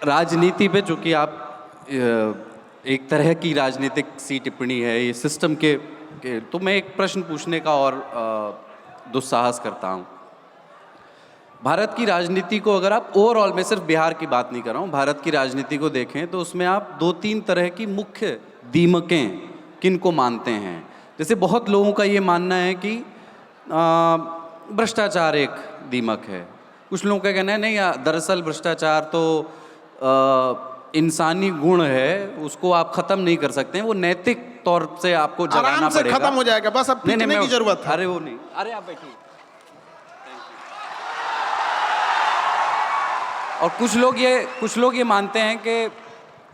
राजनीति पे चूँकि आप एक तरह की राजनीतिक सी टिप्पणी है ये सिस्टम के तो मैं एक प्रश्न पूछने का और दुस्साहस करता हूँ। भारत की राजनीति को अगर आप ओवरऑल, मैं सिर्फ बिहार की बात नहीं कर रहा हूँ, भारत की राजनीति को देखें तो उसमें आप 2-3 तरह की मुख्य दीमकें किन को मानते हैं। जैसे बहुत लोगों का ये मानना है कि भ्रष्टाचार एक दीमक है। कुछ लोगों का कहना है नहीं, दरअसल भ्रष्टाचार तो इंसानी गुण है, उसको आप ख़त्म नहीं कर सकते हैं, वो नैतिक तौर से आपको जगाना पड़ेगा, खत्म हो जाएगा, बस अब पीटने की जरूरत है। अरे वो नहीं, अरे आप बैठिए। और कुछ लोग ये मानते हैं कि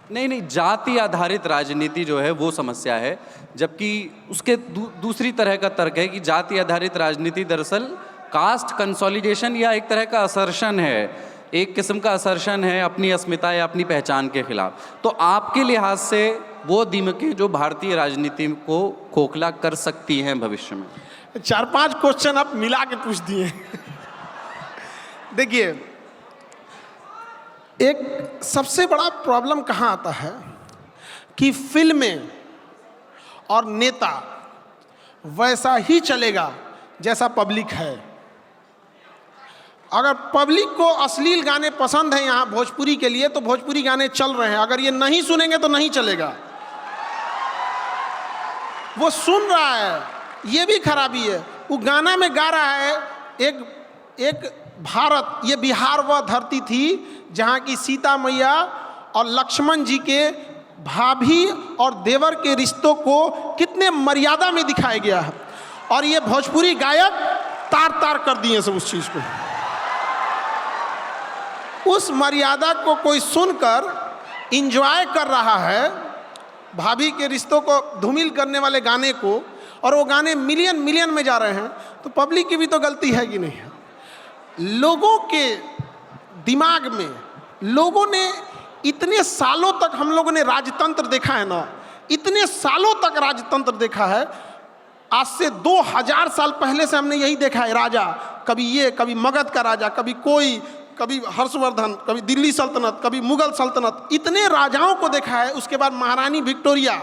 नहीं, जाति आधारित राजनीति जो है वो समस्या है, जबकि उसके दूसरी तरह का तर्क है कि जाति आधारित राजनीति दरअसल कास्ट कंसोलिडेशन या एक तरह का असर्शन है, एक किस्म का असर्शन है अपनी अस्मिता या अपनी पहचान के खिलाफ। तो आपके लिहाज से वो दीमकें जो भारतीय राजनीति को खोखला कर सकती हैं भविष्य में। 4-5 क्वेश्चन आप मिला के पूछ दिए। देखिए, एक सबसे बड़ा प्रॉब्लम कहाँ आता है कि फिल्में और नेता वैसा ही चलेगा जैसा पब्लिक है। अगर पब्लिक को अश्लील गाने पसंद हैं यहाँ भोजपुरी के लिए, तो भोजपुरी गाने चल रहे हैं, अगर ये नहीं सुनेंगे तो नहीं चलेगा। वो सुन रहा है, ये भी खराबी है। वो गाना में गा रहा है एक भारत, ये बिहार वह धरती थी जहाँ की सीता मैया और लक्ष्मण जी के भाभी और देवर के रिश्तों को कितने मर्यादा में दिखाया गया है, और ये भोजपुरी गायक तार तार कर दिए सब उस चीज़ को। उस मर्यादा को कोई सुनकर इंजॉय कर रहा है, भाभी के रिश्तों को धूमिल करने वाले गाने को, और वो गाने मिलियन में जा रहे हैं, तो पब्लिक की भी तो गलती है कि नहीं है। लोगों के दिमाग में, लोगों ने इतने सालों तक, हम लोगों ने राजतंत्र देखा है ना, इतने सालों तक राजतंत्र देखा है। आज से 2000 साल पहले से हमने यही देखा है, राजा कभी ये, कभी मगध का राजा, कभी कोई, कभी हर्षवर्धन, कभी दिल्ली सल्तनत, कभी मुगल सल्तनत, इतने राजाओं को देखा है। उसके बाद महारानी विक्टोरिया,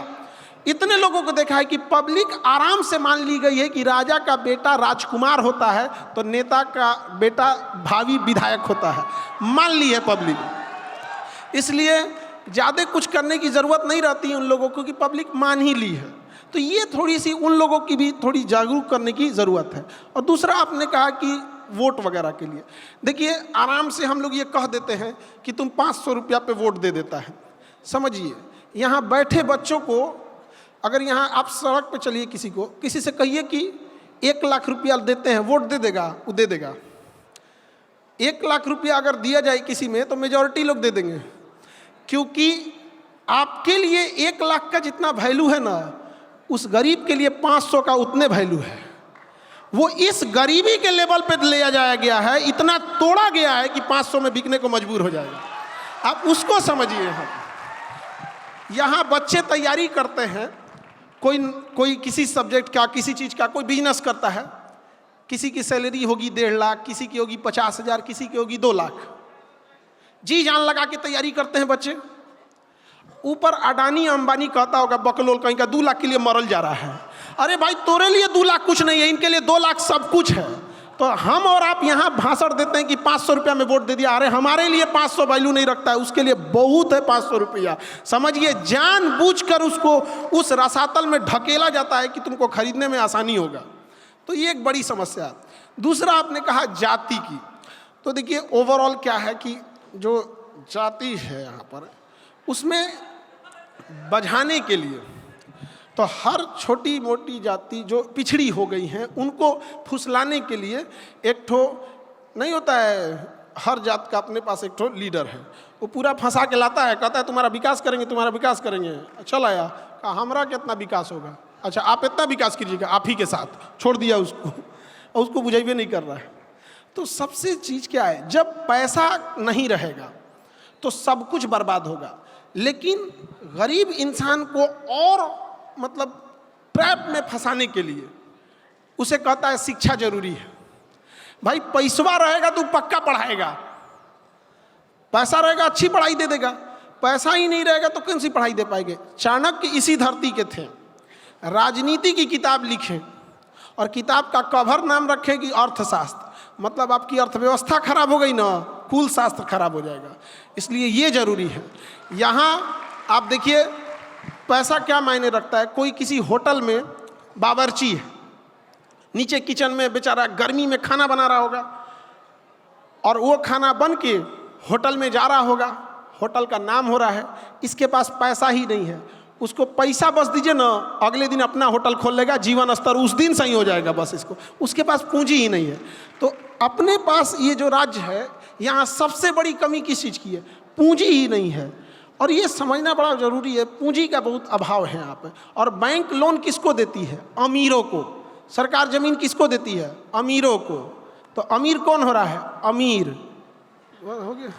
इतने लोगों को देखा है कि पब्लिक आराम से मान ली गई है कि राजा का बेटा राजकुमार होता है तो नेता का बेटा भावी विधायक होता है, मान ली है पब्लिक। इसलिए ज़्यादा कुछ करने की ज़रूरत नहीं रहती है उन लोगों को, कि पब्लिक मान ही ली है। तो ये थोड़ी सी उन लोगों की भी थोड़ी जागरूक करने की ज़रूरत है। और दूसरा, आपने कहा कि वोट वगैरह के लिए, देखिए आराम से हम लोग ये कह देते हैं कि तुम 500 रुपया पे वोट दे देता है। समझिए, यहाँ बैठे बच्चों को, अगर यहाँ आप सड़क पे चलिए, किसी से कहिए कि 1 लाख रुपया देते हैं, वोट दे देगा, वो दे देगा। 1 लाख रुपया अगर दिया जाए किसी में, तो मेजॉरिटी लोग दे देंगे, क्योंकि आपके लिए 1 लाख का जितना वैल्यू है ना, उस गरीब के लिए 500 का उतने वैल्यू है। वो इस गरीबी के लेवल पे ले जाया गया है, इतना तोड़ा गया है कि 500 में बिकने को मजबूर हो जाएगा। आप उसको समझिए। यहाँ बच्चे तैयारी करते हैं, कोई किसी सब्जेक्ट का, किसी चीज़ का, कोई बिजनेस करता है, किसी की सैलरी होगी 1.5 लाख, किसी की होगी 50,000, किसी की होगी 2 लाख। जी जान लगा के तैयारी करते हैं बच्चे। ऊपर अडानी अंबानी कहता होगा बकलोल कहीं का 2 लाख के लिए मरल जा रहा है। अरे भाई, तोरे लिए 2 लाख कुछ नहीं है, इनके लिए 2 लाख सब कुछ है। तो हम और आप यहाँ भाषण देते हैं कि 500 रुपया में वोट दे दिया। अरे हमारे लिए 500 वैल्यू नहीं रखता है, उसके लिए बहुत है 500 रुपया। समझिए, जानबूझकर उसको उस रसातल में ढकेला जाता है कि तुमको खरीदने में आसानी होगा। तो ये एक बड़ी समस्या है। दूसरा, आपने कहा जाति की, तो देखिए ओवरऑल क्या है कि जो जाति है यहाँ पर, उसमें बझाने के लिए तो हर छोटी मोटी जाति जो पिछड़ी हो गई हैं, उनको फुसलाने के लिए एक ठो नहीं होता है, हर जात का अपने पास एक ठो लीडर है, वो पूरा फंसा के लाता है, कहता है तुम्हारा विकास करेंगे, तुम्हारा विकास करेंगे। चल आया, कहा हमारा कितना विकास होगा, अच्छा आप इतना विकास कीजिएगा, आप ही के साथ छोड़ दिया उसको, और उसको बुझाइए नहीं कर रहा है। तो सबसे चीज़ क्या है, जब पैसा नहीं रहेगा तो सब कुछ बर्बाद होगा। लेकिन गरीब इंसान को और मतलब ट्रैप में फंसाने के लिए उसे कहता है शिक्षा जरूरी है। भाई पैसवा रहेगा तो पक्का पढ़ाएगा, पैसा रहेगा अच्छी पढ़ाई दे देगा, पैसा ही नहीं रहेगा तो कौन सी पढ़ाई दे पाएंगे। चाणक्य इसी धरती के थे, राजनीति की किताब लिखें और किताब का कवर नाम रखें कि अर्थशास्त्र, मतलब आपकी अर्थव्यवस्था खराब हो गई ना, कुल शास्त्र खराब हो जाएगा। इसलिए ये जरूरी है। यहाँ आप देखिए पैसा क्या मायने रखता है। कोई किसी होटल में बावर्ची है, नीचे किचन में बेचारा गर्मी में खाना बना रहा होगा और वो खाना बन के होटल में जा रहा होगा, होटल का नाम हो रहा है, इसके पास पैसा ही नहीं है। उसको पैसा बस दीजिए ना, अगले दिन अपना होटल खोल लेगा, जीवन स्तर उस दिन सही हो जाएगा, बस इसको, उसके पास पूंजी ही नहीं है। तो अपने पास ये जो राज्य है, यहाँ सबसे बड़ी कमी किस चीज़ की है? पूंजी ही नहीं है। और ये समझना बड़ा जरूरी है, पूंजी का बहुत अभाव है यहाँ पे। और बैंक लोन किसको देती है? अमीरों को। सरकार जमीन किसको देती है? अमीरों को। तो अमीर कौन हो रहा है? अमीर हो गया।